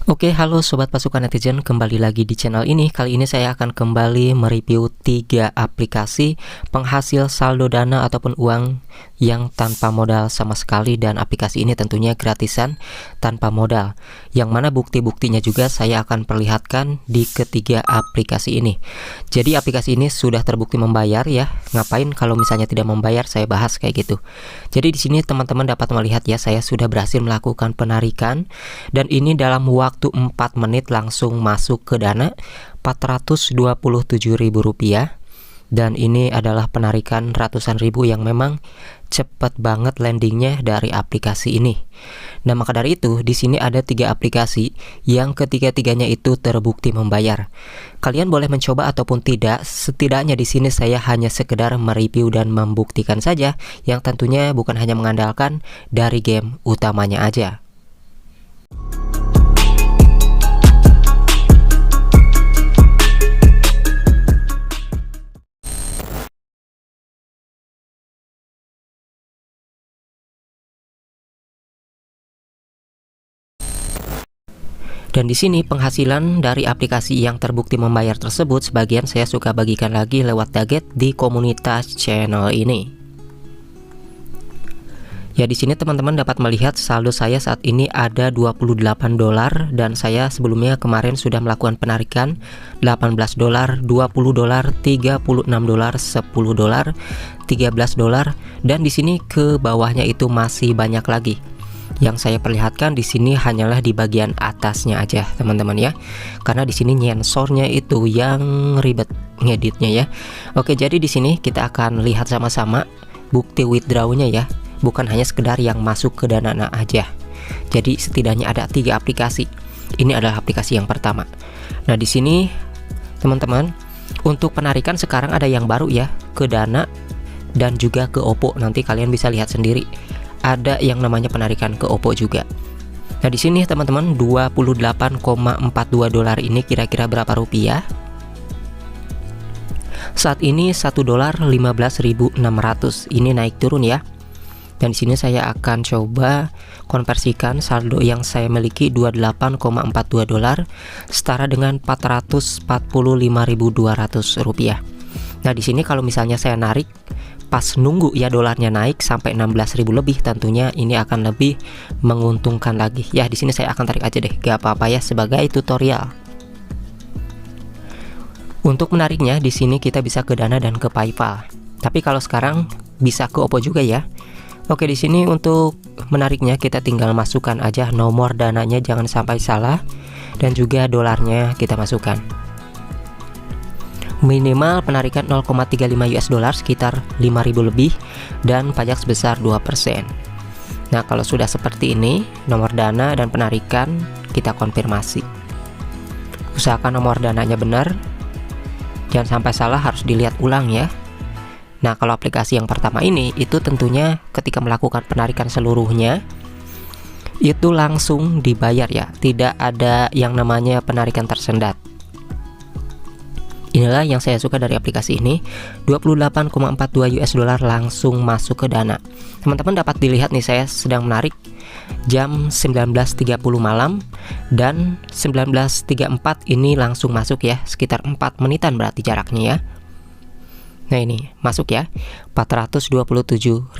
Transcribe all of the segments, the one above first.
Oke, halo sobat pasukan netizen, kembali lagi di channel ini. Kali ini saya akan kembali mereview 3 aplikasi penghasil saldo dana ataupun uang yang tanpa modal sama sekali, dan aplikasi ini tentunya gratisan tanpa modal. Yang mana bukti-buktinya juga saya akan perlihatkan di ketiga aplikasi ini. Jadi aplikasi ini sudah terbukti membayar ya. Ngapain kalau misalnya tidak membayar, saya bahas kayak gitu. Jadi di sini teman-teman dapat melihat ya, saya sudah berhasil melakukan penarikan, dan ini dalam waktu 4 menit langsung masuk ke dana Rp427.000, dan ini adalah penarikan ratusan ribu yang memang cepat banget landingnya dari aplikasi ini. Nah, maka dari itu di sini ada 3 aplikasi yang ketiga-tiganya itu terbukti membayar. Kalian boleh mencoba ataupun tidak, setidaknya di sini saya hanya sekedar mereview dan membuktikan saja, yang tentunya bukan hanya mengandalkan dari game utamanya aja. Dan di sini penghasilan dari aplikasi yang terbukti membayar tersebut sebagian saya suka bagikan lagi lewat Daget di komunitas channel ini. Ya, di sini teman-teman dapat melihat saldo saya saat ini ada $28, dan saya sebelumnya kemarin sudah melakukan penarikan $18, $20, $36, $10, $13, dan di sini ke bawahnya itu masih banyak lagi. Yang saya perlihatkan di sini hanyalah di bagian atasnya aja, teman-teman ya. Karena di sini nyensornya itu yang ribet ngeditnya ya. Oke, jadi di sini kita akan lihat sama-sama bukti withdrawnya ya. Bukan hanya sekedar yang masuk ke Dana aja. Jadi setidaknya ada 3 aplikasi. Ini adalah aplikasi yang pertama. Nah, di sini teman-teman, untuk penarikan sekarang ada yang baru ya, ke Dana dan juga ke Oppo. Nanti kalian bisa lihat sendiri. Ada yang namanya penarikan ke Oppo juga. Nah, di sini teman-teman $28,42 ini kira-kira berapa rupiah? Saat ini $1 15.600. Ini naik turun ya. Dan di sini saya akan coba konversikan saldo yang saya miliki $28,42 setara dengan Rp445.200. Nah, di sini kalau misalnya saya narik pas nunggu ya dolarnya naik sampai 16.000 lebih, tentunya ini akan lebih menguntungkan lagi. Ya, di sini saya akan tarik aja deh, gak apa-apa ya, sebagai tutorial. Untuk menariknya di sini kita bisa ke Dana dan ke PayPal. Tapi kalau sekarang bisa ke Oppo juga ya. Oke, di sini untuk menariknya kita tinggal masukkan aja nomor dananya, jangan sampai salah, dan juga dolarnya kita masukkan. Minimal penarikan 0,35 US dollar, sekitar 5.000 lebih, dan pajak sebesar 2%. Nah, kalau sudah seperti ini, nomor dana dan penarikan kita konfirmasi. Usahakan nomor dananya benar, jangan sampai salah, harus dilihat ulang ya. Nah, kalau aplikasi yang pertama ini, itu tentunya ketika melakukan penarikan seluruhnya itu langsung dibayar ya, tidak ada yang namanya penarikan tersendat. Inilah yang saya suka dari aplikasi ini. $28,42 langsung masuk ke Dana. Teman-teman dapat dilihat nih, saya sedang menarik jam 19.30 malam, dan 19.34 ini langsung masuk ya, sekitar 4 menitan berarti jaraknya ya. Nah, ini masuk ya, 427.800.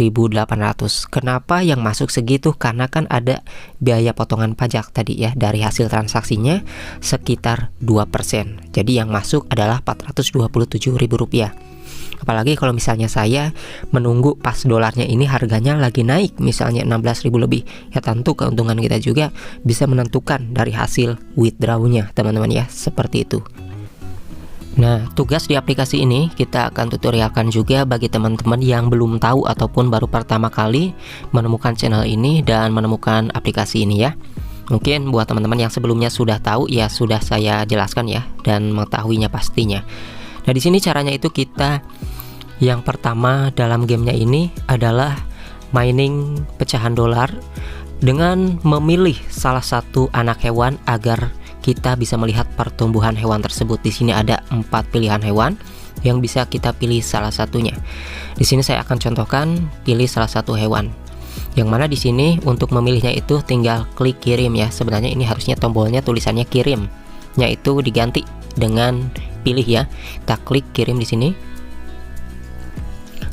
Kenapa yang masuk segitu? Karena kan ada biaya potongan pajak tadi ya, dari hasil transaksinya sekitar 2%. Jadi yang masuk adalah Rp427.000. Apalagi kalau misalnya saya menunggu pas dolarnya ini harganya lagi naik, misalnya 16.000 lebih, ya tentu keuntungan kita juga bisa menentukan dari hasil withdrawnya, teman-teman ya, seperti itu. Nah, tugas di aplikasi ini kita akan tutorialkan juga bagi teman-teman yang belum tahu ataupun baru pertama kali menemukan channel ini dan menemukan aplikasi ini ya. Mungkin buat teman-teman yang sebelumnya sudah tahu ya, sudah saya jelaskan ya, dan mengetahuinya pastinya. Nah, di sini caranya itu kita yang pertama dalam gamenya ini adalah mining pecahan dolar dengan memilih salah satu anak hewan agar kita bisa melihat pertumbuhan hewan tersebut. Di sini ada 4 pilihan hewan yang bisa kita pilih salah satunya. Di sini saya akan contohkan pilih salah satu hewan. Yang mana di sini untuk memilihnya itu tinggal klik kirim ya. Sebenarnya ini harusnya tombolnya tulisannya kirim, yaitu diganti dengan pilih ya. Kita klik kirim di sini.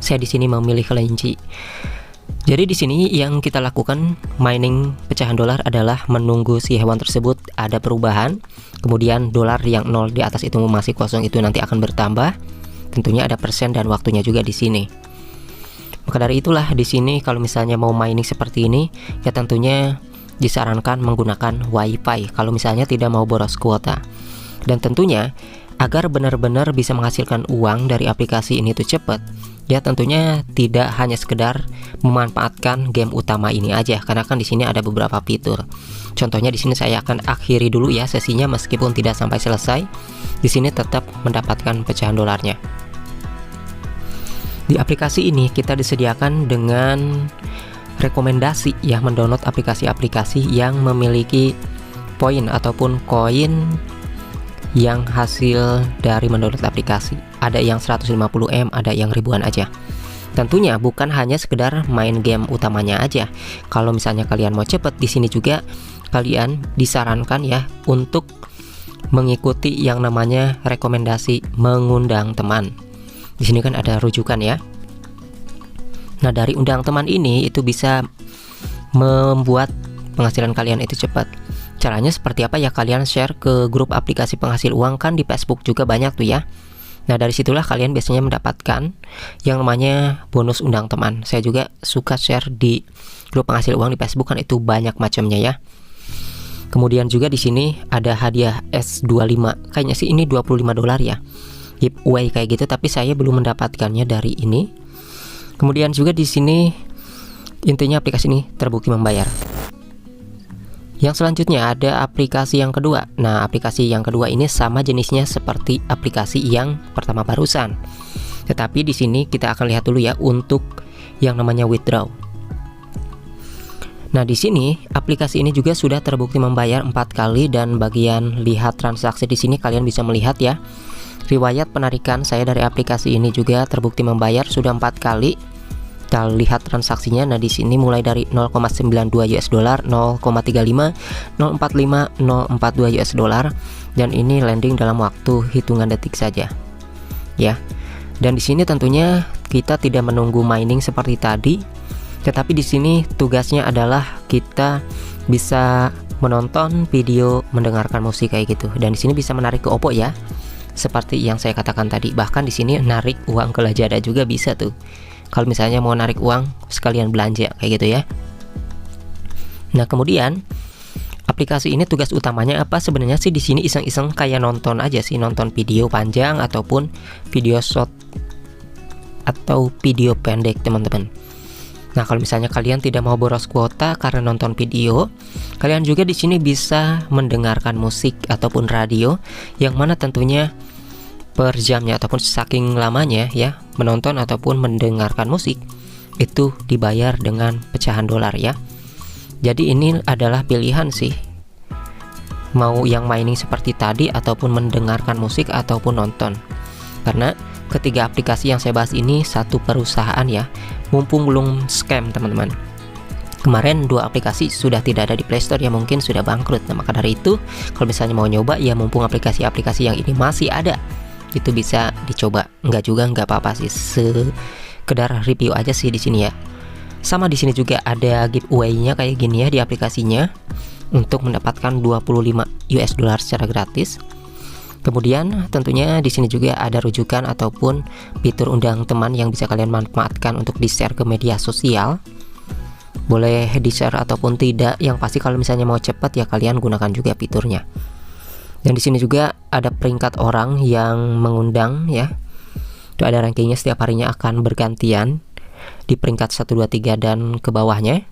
Saya di sini memilih kelinci. Jadi di sini yang kita lakukan mining pecahan dolar adalah menunggu si hewan tersebut ada perubahan. Kemudian dolar yang 0 di atas itu masih kosong itu nanti akan bertambah. Tentunya ada persen dan waktunya juga di sini. Maka dari itulah di sini kalau misalnya mau mining seperti ini ya tentunya disarankan menggunakan WiFi kalau misalnya tidak mau boros kuota. Dan tentunya agar benar-benar bisa menghasilkan uang dari aplikasi ini tuh cepat, ya tentunya tidak hanya sekedar memanfaatkan game utama ini aja, karena kan di sini ada beberapa fitur. Contohnya di sini saya akan akhiri dulu ya sesinya meskipun tidak sampai selesai. Di sini tetap mendapatkan pecahan dolarnya. Di aplikasi ini kita disediakan dengan rekomendasi ya, mendownload aplikasi-aplikasi yang memiliki poin ataupun koin yang hasil dari mendownload aplikasi. Ada yang 150M, ada yang ribuan aja. Tentunya bukan hanya sekedar main game utamanya aja. Kalau misalnya kalian mau cepet, di sini juga kalian disarankan ya untuk mengikuti yang namanya rekomendasi mengundang teman. Di sini kan ada rujukan ya. Nah, dari undang teman ini itu bisa membuat penghasilan kalian itu cepat. Caranya seperti apa ya, kalian share ke grup aplikasi penghasil uang, kan di Facebook juga banyak tuh ya. Nah dari situlah kalian biasanya mendapatkan yang namanya bonus undang teman. Saya juga suka share di grup penghasil uang di Facebook, kan itu banyak macamnya ya. Kemudian juga di sini ada hadiah S25, kayaknya sih ini 25 dolar ya, giveaway kayak gitu, tapi saya belum mendapatkannya dari ini. Kemudian juga di sini intinya aplikasi ini terbukti membayar. Yang selanjutnya ada aplikasi yang kedua. Nah, aplikasi yang kedua ini sama jenisnya seperti aplikasi yang pertama barusan. Tetapi di sini kita akan lihat dulu ya untuk yang namanya withdraw. Nah, di sini aplikasi ini juga sudah terbukti membayar 4 kali, dan bagian lihat transaksi di sini kalian bisa melihat ya. Riwayat penarikan saya dari aplikasi ini juga terbukti membayar sudah 4 kali. Kita lihat transaksinya. Nah, di sini mulai dari 0,92 US dollar, 0,35, 0,45, 0,42 US dollar, dan ini landing dalam waktu hitungan detik saja. Ya. Dan di sini tentunya kita tidak menunggu mining seperti tadi, tetapi di sini tugasnya adalah kita bisa menonton video, mendengarkan musik kayak gitu. Dan di sini bisa menarik ke Oppo ya. Seperti yang saya katakan tadi, bahkan di sini narik uang ke Lazada juga bisa tuh. Kalau misalnya mau narik uang sekalian belanja kayak gitu ya. Nah, kemudian aplikasi ini tugas utamanya apa? Sebenarnya sih di sini iseng-iseng kayak nonton aja sih, nonton video panjang ataupun video short atau video pendek, teman-teman. Nah, kalau misalnya kalian tidak mau boros kuota karena nonton video, kalian juga di sini bisa mendengarkan musik ataupun radio, yang mana tentunya per jamnya ataupun saking lamanya ya menonton ataupun mendengarkan musik itu dibayar dengan pecahan dolar ya. Jadi ini adalah pilihan sih, mau yang mining seperti tadi ataupun mendengarkan musik ataupun nonton. Karena ketiga aplikasi yang saya bahas ini satu perusahaan ya, mumpung belum scam teman-teman. Kemarin 2 aplikasi sudah tidak ada di Play Store ya, mungkin sudah bangkrut. Nah, maka dari itu kalau misalnya mau nyoba ya mumpung aplikasi-aplikasi yang ini masih ada, itu bisa dicoba. Enggak juga enggak apa-apa sih, sekedar review aja sih di sini ya. Sama di sini juga ada giveaway-nya kayak gini ya di aplikasinya untuk mendapatkan 25 US dollar secara gratis. Kemudian tentunya di sini juga ada rujukan ataupun fitur undang teman yang bisa kalian manfaatkan untuk di-share ke media sosial. Boleh di-share ataupun tidak, yang pasti kalau misalnya mau cepat ya kalian gunakan juga fiturnya. Dan di sini juga ada peringkat orang yang mengundang ya. Itu ada rankingnya, setiap harinya akan bergantian di peringkat 1, 2, 3 dan ke bawahnya.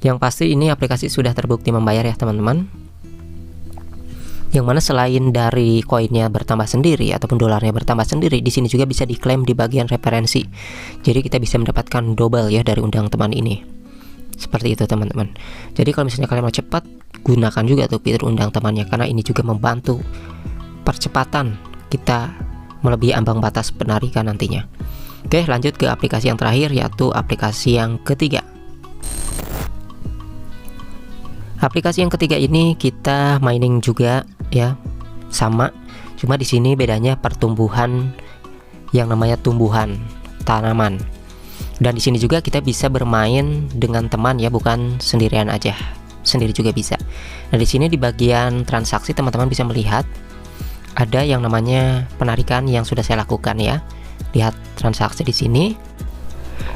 Yang pasti ini aplikasi sudah terbukti membayar ya teman-teman. Yang mana selain dari koinnya bertambah sendiri ataupun dolarnya bertambah sendiri, di sini juga bisa diklaim di bagian referensi. Jadi kita bisa mendapatkan double ya dari undang teman ini. Seperti itu teman-teman. Jadi kalau misalnya kalian mau cepat, gunakan juga tuh fitur undang temannya, karena ini juga membantu percepatan kita melebihi ambang batas penarikan nantinya. Oke, lanjut ke aplikasi yang terakhir, yaitu aplikasi yang ketiga. Aplikasi yang ketiga ini kita mining juga ya, sama. Cuma di sini bedanya pertumbuhan yang namanya tumbuhan tanaman. Dan di sini juga kita bisa bermain dengan teman ya, bukan sendirian aja. Sendiri juga bisa. Nah, di sini di bagian transaksi teman-teman bisa melihat ada yang namanya penarikan yang sudah saya lakukan ya. Lihat transaksi di sini.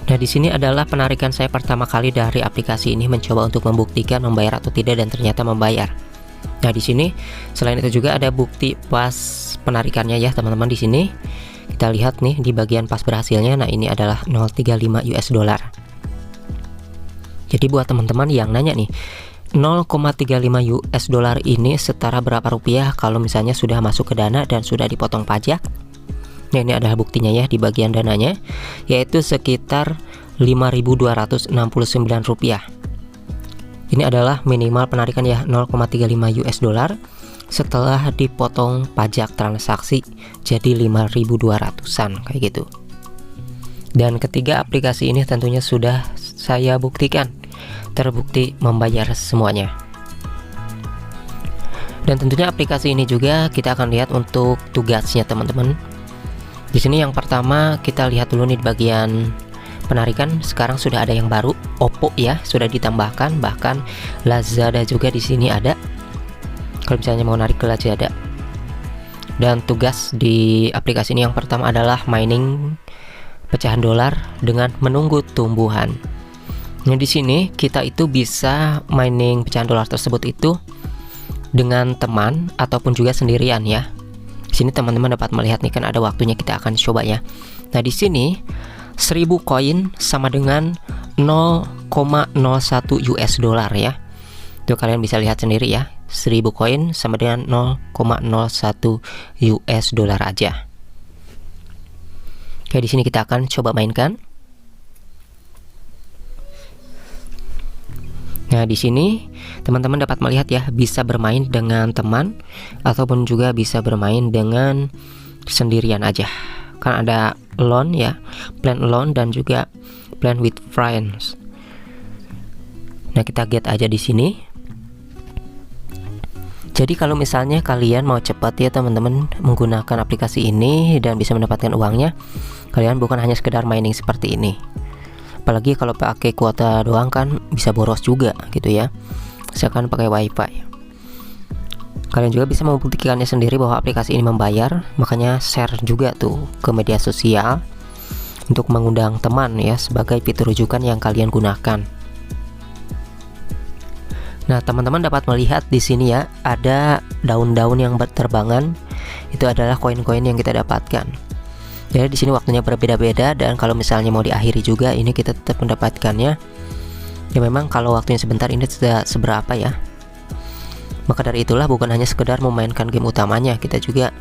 Nah, di sini adalah penarikan saya pertama kali dari aplikasi ini, mencoba untuk membuktikan membayar atau tidak, dan ternyata membayar. Nah, di sini selain itu juga ada bukti pas penarikannya ya, teman-teman. Di sini kita lihat nih di bagian pas berhasilnya. Nah, ini adalah 0,35 US dollar. Jadi buat teman-teman yang nanya nih, 0,35 US dollar ini setara berapa rupiah kalau misalnya sudah masuk ke Dana dan sudah dipotong pajak? Nah, ini adalah buktinya ya di bagian dananya, yaitu sekitar 5.269 rupiah. Ini adalah minimal penarikan ya, 0,35 US dollar setelah dipotong pajak transaksi jadi 5.200-an kayak gitu. Dan ketiga aplikasi ini tentunya sudah saya buktikan terbukti membayar semuanya. Dan tentunya aplikasi ini juga kita akan lihat untuk tugasnya, teman-teman. Di sini yang pertama kita lihat dulu nih di bagian penarikan. Sekarang sudah ada yang baru, Oppo ya, sudah ditambahkan, bahkan Lazada juga di sini ada. Kalau misalnya mau narik ke Lazada. Dan tugas di aplikasi ini yang pertama adalah mining pecahan dolar dengan menunggu tumbuhan. Nah, di sini kita itu bisa mining pecahan dolar tersebut itu dengan teman ataupun juga sendirian ya. Di sini teman-teman dapat melihat nih, kan ada waktunya, kita akan coba ya. Nah, di sini 1000 koin sama dengan 0,01 US dollar ya. Itu kalian bisa lihat sendiri ya. 1000 koin sama dengan 0,01 US dollar aja. Oke, di sini kita akan coba mainkan. Nah, di sini teman-teman dapat melihat ya, bisa bermain dengan teman ataupun juga bisa bermain dengan sendirian aja. Kan ada loan ya, plan loan dan juga plan with friends. Nah, kita get aja di sini. Jadi kalau misalnya kalian mau cepat ya teman-teman menggunakan aplikasi ini dan bisa mendapatkan uangnya, kalian bukan hanya sekedar mining seperti ini. Apalagi kalau pakai kuota doang kan bisa boros juga gitu ya. Misalkan pakai wifi. Kalian juga bisa membuktikannya sendiri bahwa aplikasi ini membayar. Makanya share juga tuh ke media sosial untuk mengundang teman ya, sebagai fitur rujukan yang kalian gunakan. Nah, teman-teman dapat melihat di sini ya, ada daun-daun yang berterbangan. Itu adalah koin-koin yang kita dapatkan. Jadi di sini waktunya berbeda-beda, dan kalau misalnya mau diakhiri juga ini kita tetap mendapatkannya. Ya memang kalau waktunya sebentar ini tidak seberapa ya. Maka dari itulah bukan hanya sekedar memainkan game utamanya, kita juga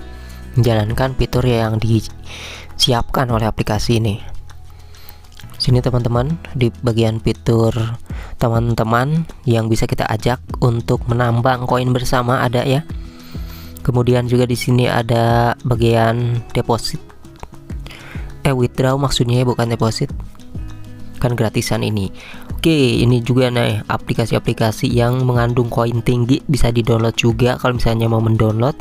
menjalankan fitur yang disiapkan oleh aplikasi ini. Sini teman-teman di bagian fitur teman-teman yang bisa kita ajak untuk menambang koin bersama ada ya. Kemudian juga di sini ada bagian deposit. Withdraw maksudnya ya, bukan deposit. Kan gratisan ini. Oke, ini juga nih aplikasi-aplikasi yang mengandung koin tinggi, bisa di-download juga kalau misalnya mau mendownload.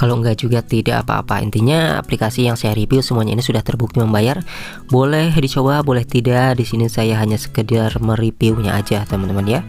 Kalau enggak juga tidak apa-apa. Intinya aplikasi yang saya review semuanya ini sudah terbukti membayar. Boleh dicoba, boleh tidak. Di sini saya hanya sekedar mereviewnya aja, teman-teman ya.